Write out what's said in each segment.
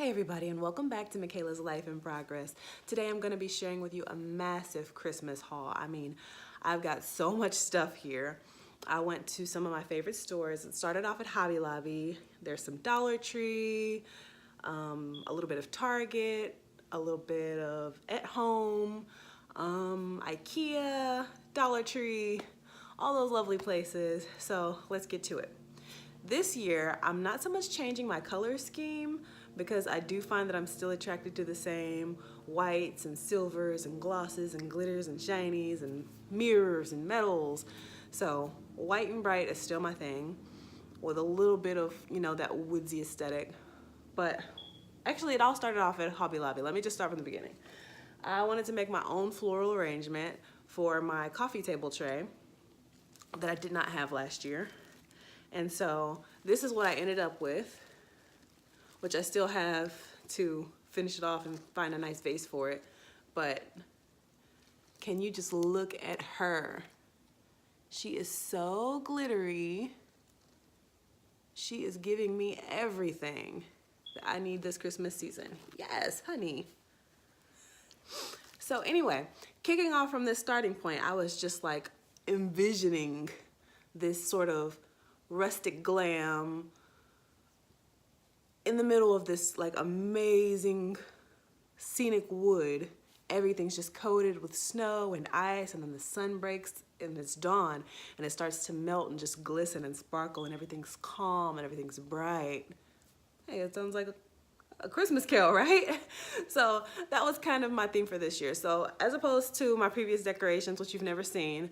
Hi everybody, and welcome back to Michaela's Life in Progress. Today I'm going to be sharing with you a massive Christmas haul. I've got so much stuff here. I went to some of my favorite stores. It started off at Hobby Lobby. There's some Dollar Tree, a little bit of Target, a little bit of At Home, IKEA, Dollar Tree, all those lovely places. So let's get to it. This year, I'm not so much changing my color scheme because I do find that I'm still attracted to the same whites and silvers and glosses and glitters and shinies and mirrors and metals. So white and bright is still my thing with a little bit of, that woodsy aesthetic. But actually it all started off at Hobby Lobby. Let me just start from the beginning. I wanted to make my own floral arrangement for my coffee table tray that I did not have last year. And so this is what I ended up with, which I still have to finish it off and find a nice vase for it. But can you just look at her? She is so glittery. She is giving me everything that I need this Christmas season. Yes, honey. So anyway, kicking off from this starting point, I was just like envisioning this sort of rustic glam in the middle of this like amazing scenic wood. Everything's just coated with snow and ice, and then the sun breaks and it's dawn and it starts to melt and just glisten and sparkle, and everything's calm and everything's bright. Hey, it sounds like a Christmas carol, right? So that was kind of my theme for this year. So as opposed to my previous decorations, which you've never seen,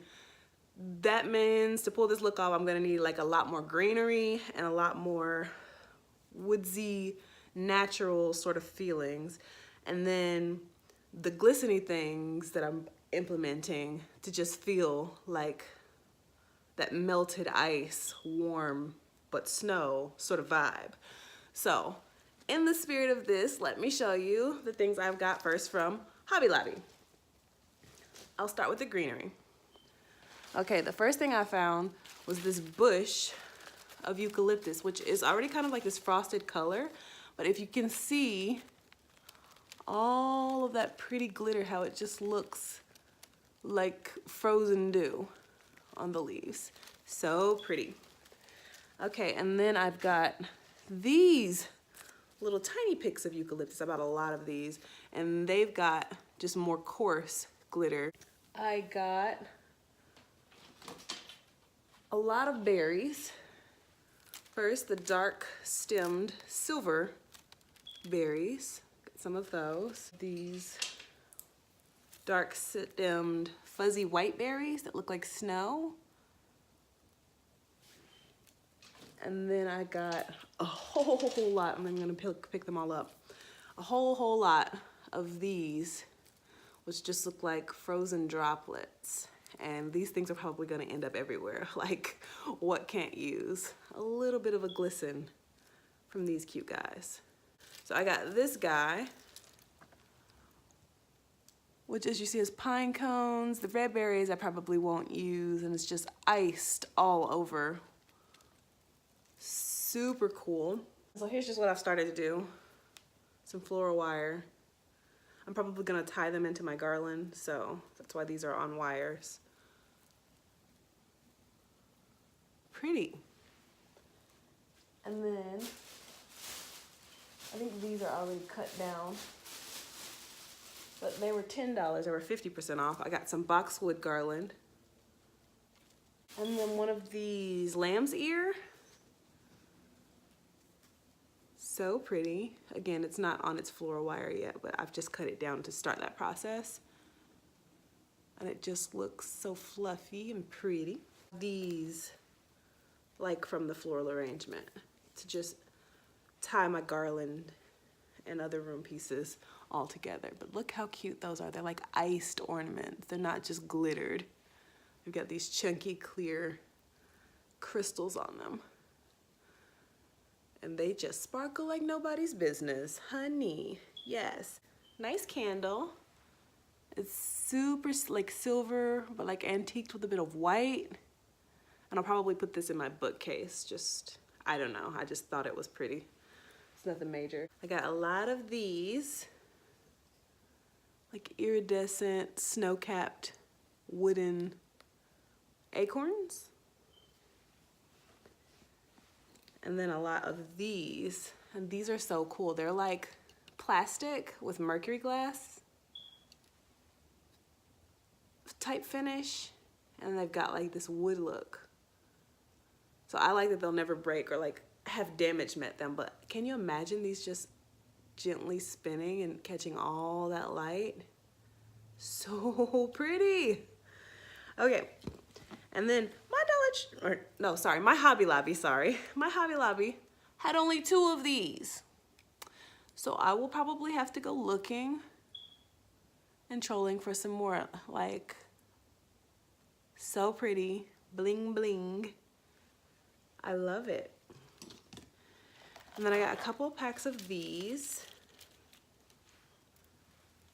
that means to pull this look off, I'm gonna need like a lot more greenery and a lot more woodsy, natural sort of feelings. And then the glistening things that I'm implementing to just feel like that melted ice, warm but snow sort of vibe. So in the spirit of this, let me show you the things I've got first from Hobby Lobby. I'll start with the greenery. Okay, the first thing I found was this bush of eucalyptus, which is already kind of like this frosted color. But if you can see all of that pretty glitter, how it just looks like frozen dew on the leaves. So pretty. Okay, and then I've got these little tiny picks of eucalyptus. I bought a lot of these, and they've got just more coarse glitter. I got a lot of berries. First, the dark stemmed silver berries. Get some of those. These dark stemmed fuzzy white berries that look like snow. And then I got a whole lot, and I'm gonna pick them all up. A whole lot of these, which just look like frozen droplets. And these things are probably gonna end up everywhere. Like, what can't use? A little bit of a glisten from these cute guys. So I got this guy, which as you see is pine cones. The red berries I probably won't use, and it's just iced all over. Super cool. So here's just what I've started to do. Some floral wire. I'm probably gonna tie them into my garland, so that's why these are on wires. Pretty. And then I think these are already cut down, but they were $10. They were 50% off. I got some boxwood garland, and then one of these lamb's ear. So pretty. Again, it's not on its floral wire yet, but I've just cut it down to start that process. And it just looks so fluffy and pretty. These, like from the floral arrangement, to just tie my garland and other room pieces all together. But look how cute those are. They're like iced ornaments. They're not just glittered. They've got these chunky, clear crystals on them. And they just sparkle like nobody's business, honey. Yes. Nice candle. It's super like silver, but like antiqued with a bit of white. And I'll probably put this in my bookcase. I don't know, I just thought it was pretty. It's nothing major. I got a lot of these, like iridescent, snow-capped wooden acorns. And then a lot of these, and these are so cool. They're like plastic with mercury glass type finish, and they've got like this wood look. So I like that they'll never break or like have damage met them, but can you imagine these just gently spinning and catching all that light? So pretty. Okay, and then my Hobby Lobby, my Hobby Lobby had only 2 of these. So I will probably have to go looking and trolling for some more. Like, so pretty, bling bling. I love it. And then I got a couple of packs of these.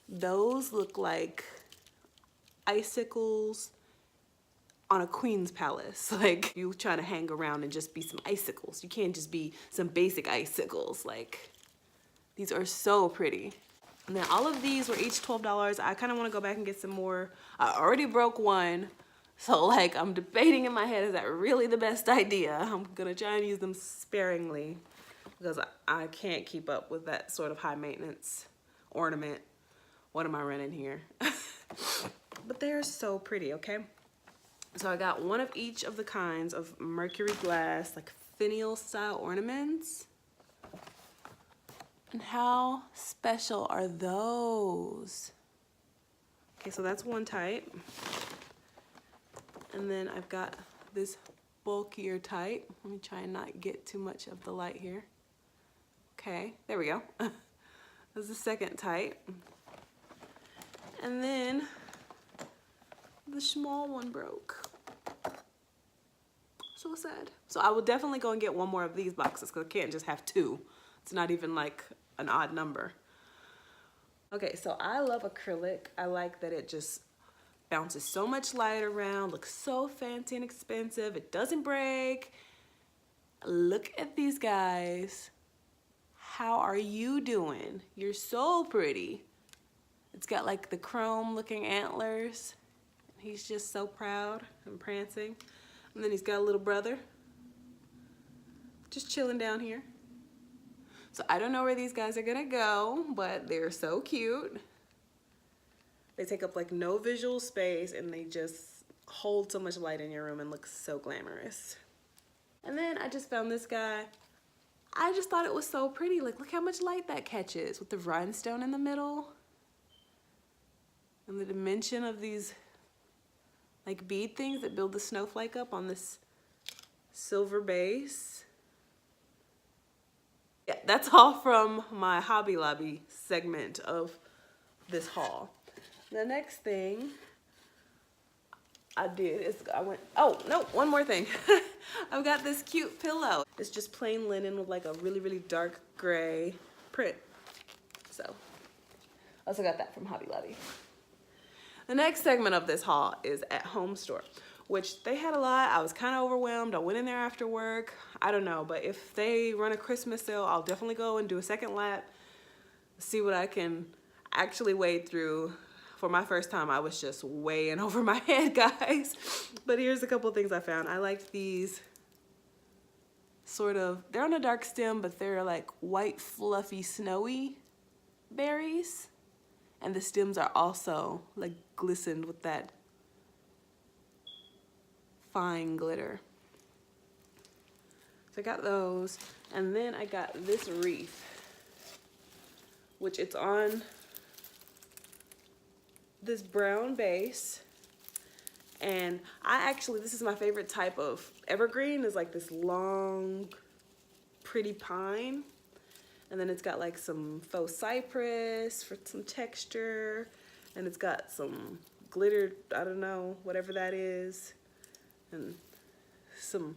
Those look like icicles on a queen's palace. Like, you trying to hang around and just be some icicles. You can't just be some basic icicles. Like, these are so pretty. And then all of these were each $12. I kind of want to go back and get some more. I already broke one. So like, I'm debating in my head, is that really the best idea? I'm gonna try and use them sparingly because I can't keep up with that sort of high maintenance ornament. What am I running here? But they're so pretty, okay? So I got one of each of the kinds of mercury glass, like finial style ornaments. And how special are those? Okay, so that's one type. And then I've got this bulkier type. Let me try and not get too much of the light here. Okay, there we go. That's the second type. And then the small one broke. So sad. So I will definitely go and get one more of these boxes because I can't just have 2. It's not even like an odd number. Okay, so I love acrylic. I like that it just bounces so much light around, looks so fancy and expensive. It doesn't break. Look at these guys. How are you doing? You're so pretty. It's got like the chrome looking antlers. He's just so proud and prancing. And then he's got a little brother just chilling down here. So I don't know where these guys are gonna go, but they're so cute. They take up like no visual space and they just hold so much light in your room and look so glamorous. And then I just found this guy. I just thought it was so pretty. Like, look how much light that catches with the rhinestone in the middle. And the dimension of these like bead things that build the snowflake up on this silver base. Yeah, that's all from my Hobby Lobby segment of this haul. The next thing I did is oh no, one more thing. I've got this cute pillow. It's just plain linen with like a really, really dark gray print. So I also got that from Hobby Lobby. The next segment of this haul is at Home Store, which they had a lot. I was kind of overwhelmed. I went in there after work. I don't know, but if they run a Christmas sale, I'll definitely go and do a second lap, see what I can actually wade through. For my first time, I was just way in over my head, guys. But here's a couple things I found. I like these sort of, they're on a dark stem, but they're like white, fluffy, snowy berries. And the stems are also like glistened with that fine glitter. So I got those. And then I got this wreath, which it's on this brown base. And this is my favorite type of evergreen, is like this long, pretty pine. And then it's got like some faux cypress for some texture. And it's got some glittered, I don't know, whatever that is. And some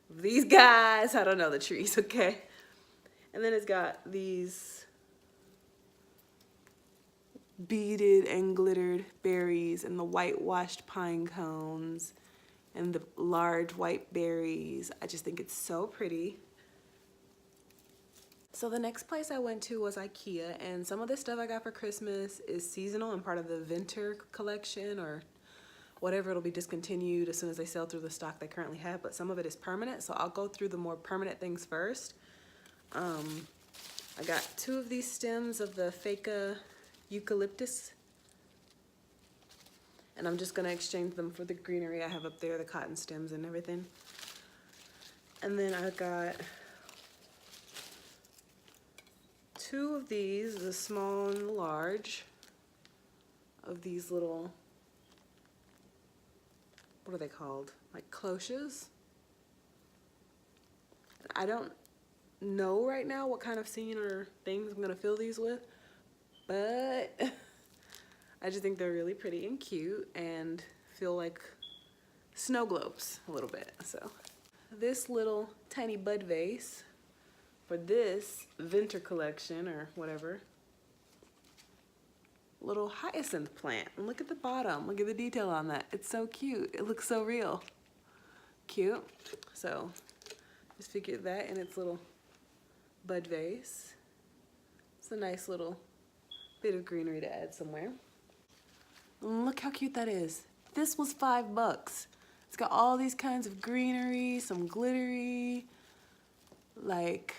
of these guys, I don't know the trees, okay? And then it's got these beaded and glittered berries and the whitewashed pine cones and the large white berries. I just think it's so pretty. So the next place I went to was IKEA, and some of the stuff I got for Christmas is seasonal and part of the winter collection or whatever. It'll be discontinued as soon as they sell through the stock they currently have, but some of it is permanent, so I'll go through the more permanent things first. I got 2 of these stems of the Faka eucalyptus, and I'm just gonna exchange them for the greenery I have up there, the cotton stems and everything. And then I got 2 of these, the small and the large, of these little, what are they called? Like cloches. I don't know right now what kind of scene or things I'm gonna fill these with, but I just think they're really pretty and cute and feel like snow globes a little bit. So this little tiny bud vase for this winter collection or whatever, little hyacinth plant. And look at the bottom, look at the detail on that. It's so cute, it looks so real. Cute. So just figured that in its little bud vase. It's a nice little bit of greenery to add somewhere. And look how cute that is. This was $5. It's got all these kinds of greenery, some glittery, like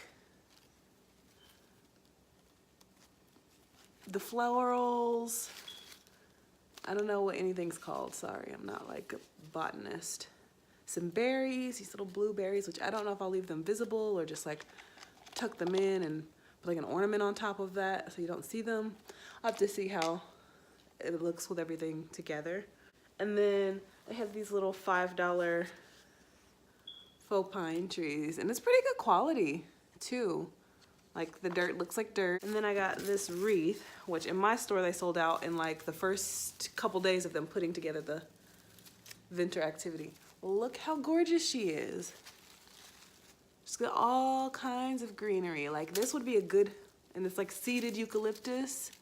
the florals. I don't know what anything's called, sorry, I'm not like a botanist. Some berries, these little blueberries, which I don't know if I'll leave them visible or just like tuck them in and put like an ornament on top of that so you don't see them. I'll have to see how it looks with everything together. And then I have these little $5 faux pine trees, and it's pretty good quality too. Like the dirt looks like dirt. And then I got this wreath, which in my store they sold out in like the first couple days of them putting together the winter activity. Look how gorgeous she is. She's got all kinds of greenery. Like this would be a good, and it's like seeded eucalyptus.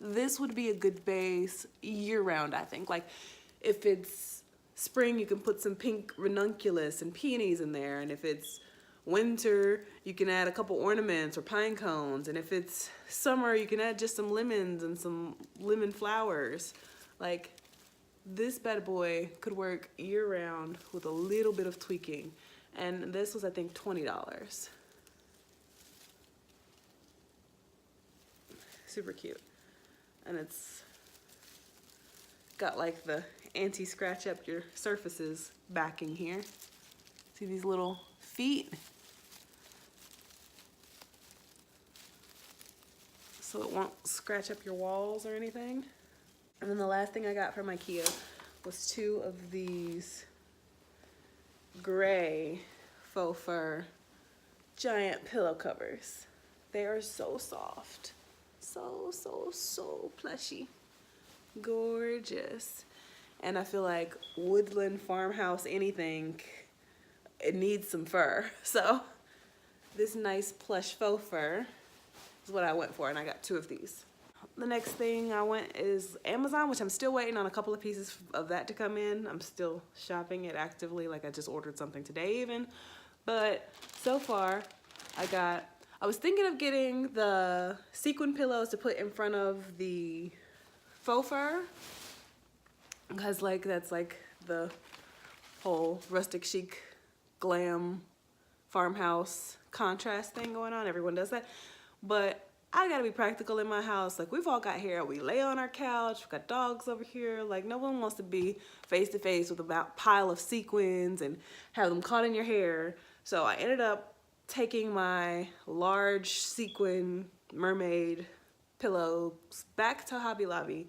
This would be a good base year round, I think. Like if it's spring, you can put some pink ranunculus and peonies in there. And if it's winter, you can add a couple ornaments or pine cones. And if it's summer, you can add just some lemons and some lemon flowers. Like this bad boy could work year round with a little bit of tweaking. And this was, I think, $20. Super cute. And it's got like the anti-scratch up your surfaces backing here. See these little feet? So it won't scratch up your walls or anything. And then the last thing I got from IKEA was 2 of these gray faux fur giant pillow covers. They are so soft. So plushy. Gorgeous. And I feel like woodland farmhouse anything, it needs some fur. So this nice plush faux fur is what I went for, and I got 2 of these. The next thing I went is Amazon, which I'm still waiting on a couple of pieces of that to come in. I'm still shopping it actively, like I just ordered something today even. But so far, I was thinking of getting the sequin pillows to put in front of the faux fur, because like that's like the whole rustic chic glam farmhouse contrast thing going on. Everyone does that. But I gotta be practical in my house. Like we've all got hair, we lay on our couch, we've got dogs over here. Like no one wants to be face to face with a pile of sequins and have them caught in your hair. So I ended up taking my large sequin mermaid pillows back to Hobby Lobby,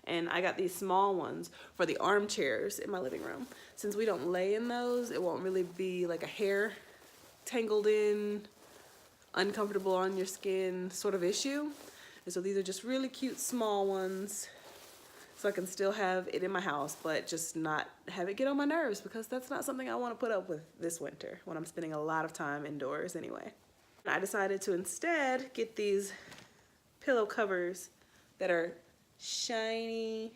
and I got these small ones for the armchairs in my living room. Since we don't lay in those, it won't really be like a hair tangled in, uncomfortable on your skin sort of issue. And so these are just really cute small ones, so I can still have it in my house, but just not have it get on my nerves, because that's not something I want to put up with this winter when I'm spending a lot of time indoors anyway. I decided to instead get these pillow covers that are shiny,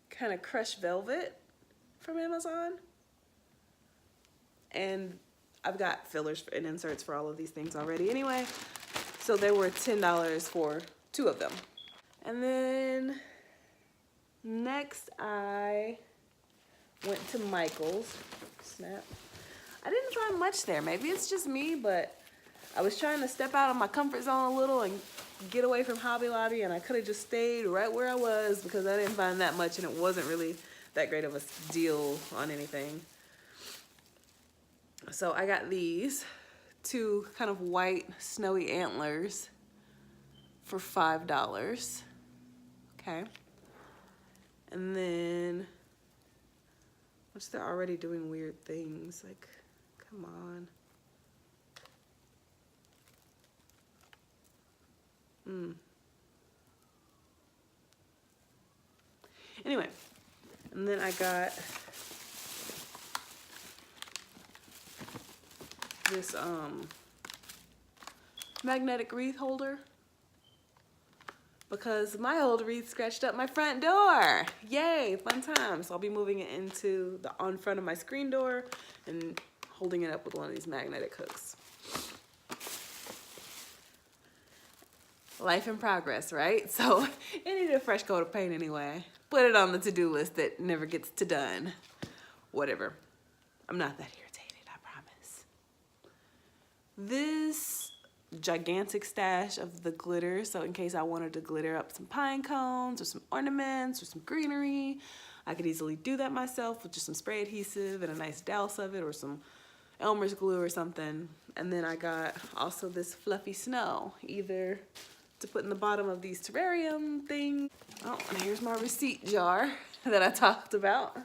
kind of crushed velvet from Amazon. And I've got fillers and inserts for all of these things already anyway. So they were $10 for 2 of them. And then next I went to Michael's. Snap. I didn't find much there. Maybe it's just me, but I was trying to step out of my comfort zone a little and get away from Hobby Lobby, and I could have just stayed right where I was because I didn't find that much, and it wasn't really that great of a deal on anything. So I got these 2 kind of white snowy antlers for $5. Okay. And then, which they're already doing weird things. Like, come on. Anyway, and then I got this magnetic wreath holder because my old wreath scratched up my front door. Yay, fun time. So I'll be moving it into the on front of my screen door and holding it up with one of these magnetic hooks. Life in progress, right? So it needed a fresh coat of paint anyway. Put it on the to-do list that never gets to done. Whatever. I'm not that irritated, I promise. This gigantic stash of the glitter, so in case I wanted to glitter up some pine cones or some ornaments or some greenery, I could easily do that myself with just some spray adhesive and a nice douse of it or some Elmer's glue or something. And then I got also this fluffy snow, either to put in the bottom of these terrarium things. Oh, and here's my receipt jar that I talked about.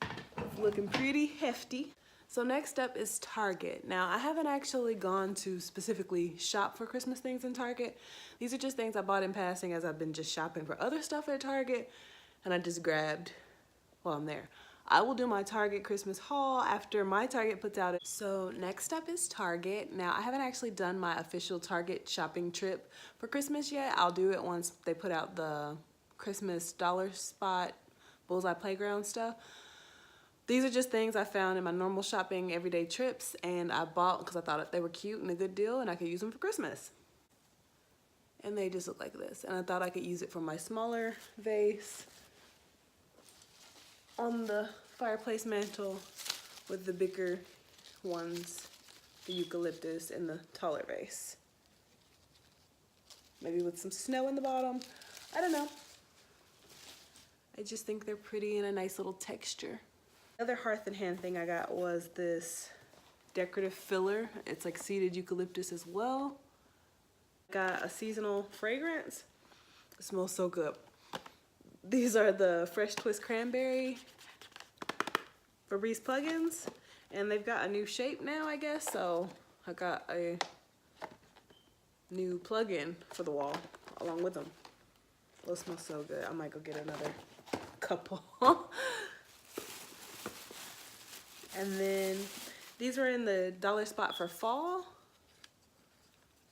It's looking pretty hefty. So next up is Target. Now, I haven't actually gone to specifically shop for Christmas things in Target. These are just things I bought in passing as I've been just shopping for other stuff at Target, and I just grabbed while I'm there. I will do my Target Christmas haul after my Target puts out. So next up is Target. Now, I haven't actually done my official Target shopping trip for Christmas yet. I'll do it once they put out the Christmas dollar spot bullseye playground stuff. These are just things I found in my normal shopping everyday trips, and I bought because I thought they were cute and a good deal and I could use them for Christmas. And they just look like this. And I thought I could use it for my smaller vase on the fireplace mantle with the bigger ones, the eucalyptus and the taller vase. Maybe with some snow in the bottom. I don't know. I just think they're pretty and a nice little texture. The other hearth and hand thing I got was this decorative filler. It's like seeded eucalyptus as well. Got a seasonal fragrance. It smells so good. These are the Fresh Twist Cranberry Febreze plugins, and they've got a new shape now, I guess, so I got a new plug-in for the wall along with them. Those smell so good. I might go get another couple. And then these were in the dollar spot for fall,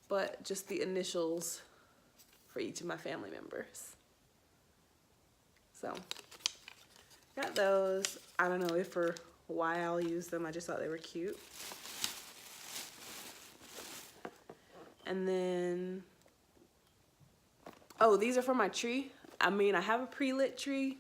but just the initials for each of my family members. So, got those. I don't know if or why I'll use them. I just thought they were cute. And then, oh, these are for my tree. I mean, I have a pre-lit tree,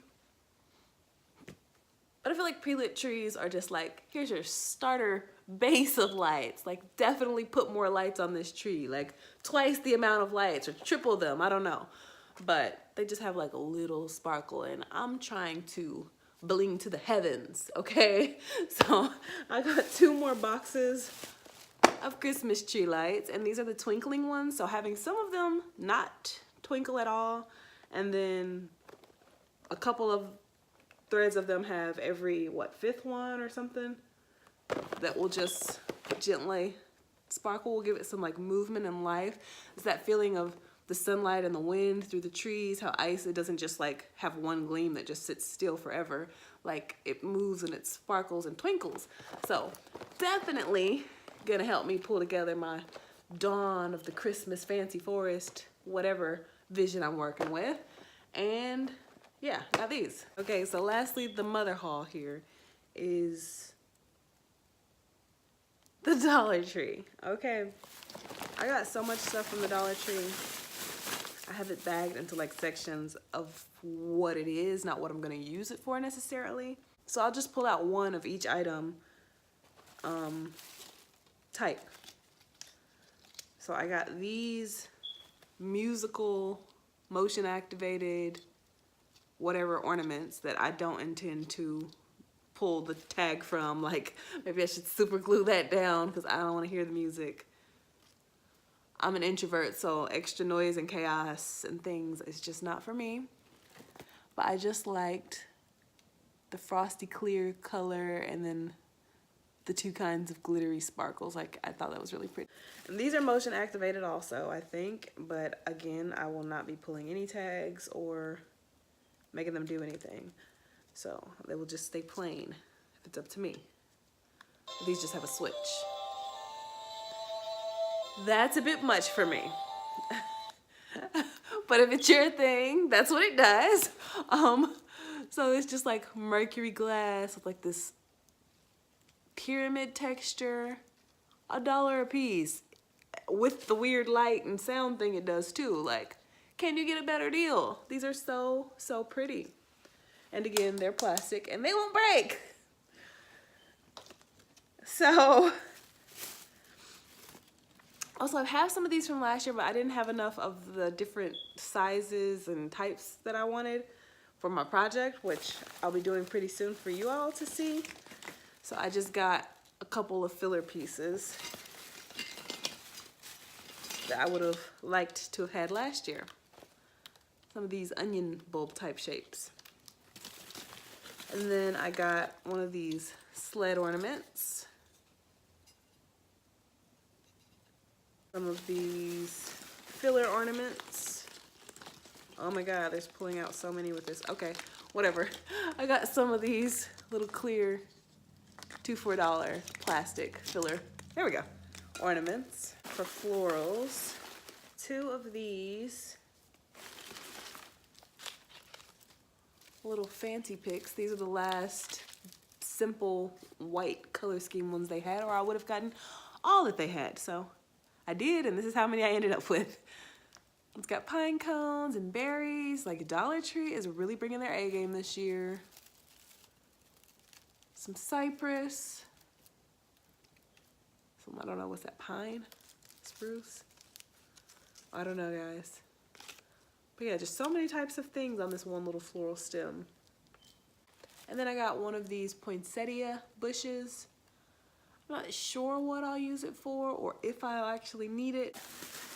but I feel like pre-lit trees are just like, here's your starter base of lights. Like, definitely put more lights on this tree. Like, twice the amount of lights or triple them. I don't know. But they just have like a little sparkle, and I'm trying to bling to the heavens, okay? So I got 2 more boxes of Christmas tree lights, and these are the twinkling ones. So having some of them not twinkle at all, and then a couple of threads of them have every, what, 5th one or something that will just gently sparkle. Will give it some like movement and life. It's that feeling of the sunlight and the wind through the trees, how ice, it doesn't just like have one gleam that just sits still forever. Like, it moves and it sparkles and twinkles. So definitely gonna help me pull together my dawn of the Christmas fancy forest, whatever vision I'm working with. And yeah, got these. Okay, so lastly, the mother haul here is the Dollar Tree. Okay, I I got so much stuff from the Dollar Tree. I have it bagged into like sections of what it is, not what I'm gonna use it for necessarily. So I'll just pull out one of each item type. So I got these musical, motion activated, whatever ornaments that I don't intend to pull the tag from. Like maybe I should super glue that down because I don't want to hear the music. I'm an introvert, so extra noise and chaos and things is just not for me. But I just liked the frosty clear color and then the two kinds of glittery sparkles. Like I thought that was really pretty. And these are motion activated also, I think. But again, I will not be pulling any tags or making them do anything. So they will just stay plain if it's up to me. These just have a switch. That's a bit much for me. But if it's your thing, that's what it does. So it's just like mercury glass with like this pyramid texture, $1 a piece. With the weird light and sound thing it does too. Like, can you get a better deal? These are so, so pretty. And again, they're plastic and they won't break. So, also I have some of these from last year, but I didn't have enough of the different sizes and types that I wanted for my project, which I'll be doing pretty soon for you all to see. So I just got a couple of filler pieces that I would have liked to have had last year. Some of these onion bulb type shapes. And then I got one of these sled ornaments. Some of these filler ornaments. Oh my God, there's pulling out so many with this. Okay, whatever. I got some of these little clear 2 for $1 plastic filler. There we go. Ornaments for florals. 2 of these little fancy picks. These are the last simple white color scheme ones they had, or I would have gotten all that they had. So I did, and this is how many I ended up with. It's got pine cones and berries. Like Dollar Tree is really bringing their A game this year. Some cypress. Some, I don't know, what's that, pine? Spruce? I don't know, guys. But yeah, just so many types of things on this one little floral stem. And then I got one of these poinsettia bushes. I'm not sure what I'll use it for or if I'll actually need it.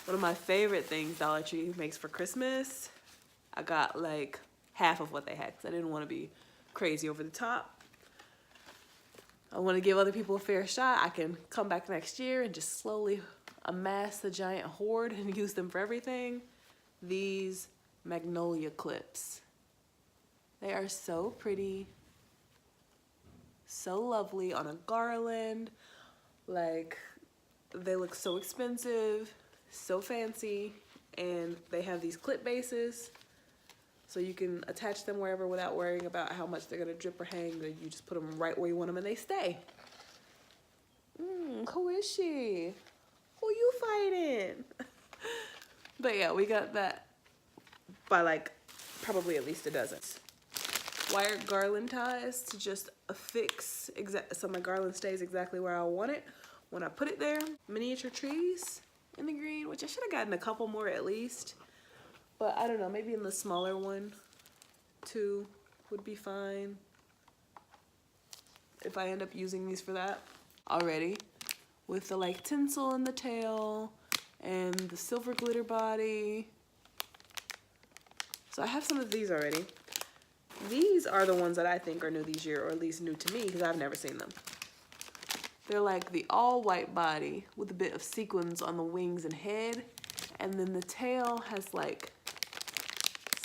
One of my favorite things Dollar Tree makes for Christmas. I got like half of what they had because I didn't want to be crazy over the top. I want to give other people a fair shot. I can come back next year and just slowly amass a giant hoard and use them for everything. These magnolia clips. They are so pretty. So lovely on a garland. Like, they look so expensive, so fancy, and they have these clip bases so you can attach them wherever without worrying about how much they're gonna drip or hang. You just put them right where you want them and they stay. Who is she? Who you fighting? But yeah, we got that by like probably at least a dozen. Wire garland ties to just affix so my garland stays exactly where I want it when I put it there. Miniature trees in the green, which I should have gotten a couple more at least, but I don't know, maybe in the smaller one 2 would be fine if I end up using these for that already, with the like tinsel in the tail and the silver glitter body. So I have some of these already. These are the ones that I think are new this year, or at least new to me, because I've never seen them. They're like the all white body with a bit of sequins on the wings and head. And then the tail has like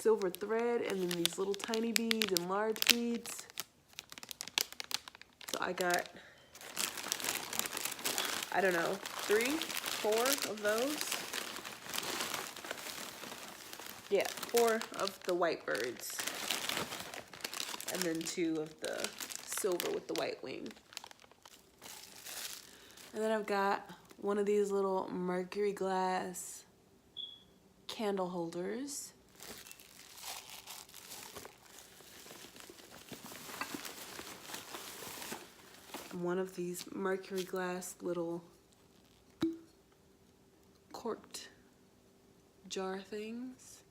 silver thread and then these little tiny beads and large beads. So I got, I don't know, 3, 4 of those. Yeah, 4 of the white birds. And then 2 of the silver with the white wing. And then I've got one of these little mercury glass candle holders. One of these mercury glass little corked jar things.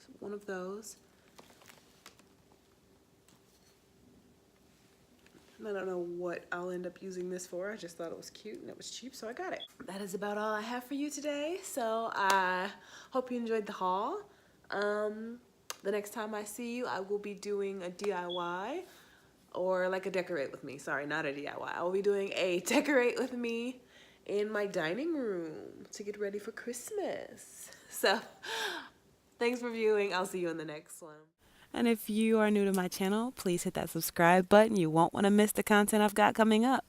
So one of those. I don't know what I'll end up using this for. I just thought it was cute and it was cheap, so I got it. That is about all I have for you today. So I hope you enjoyed the haul. The next time I see you, I will be doing a DIY or like a decorate with me. Sorry, not a DIY. I will be doing a decorate with me in my dining room to get ready for Christmas. So thanks for viewing. I'll see you in the next one. And if you are new to my channel, please hit that subscribe button. You won't want to miss the content I've got coming up.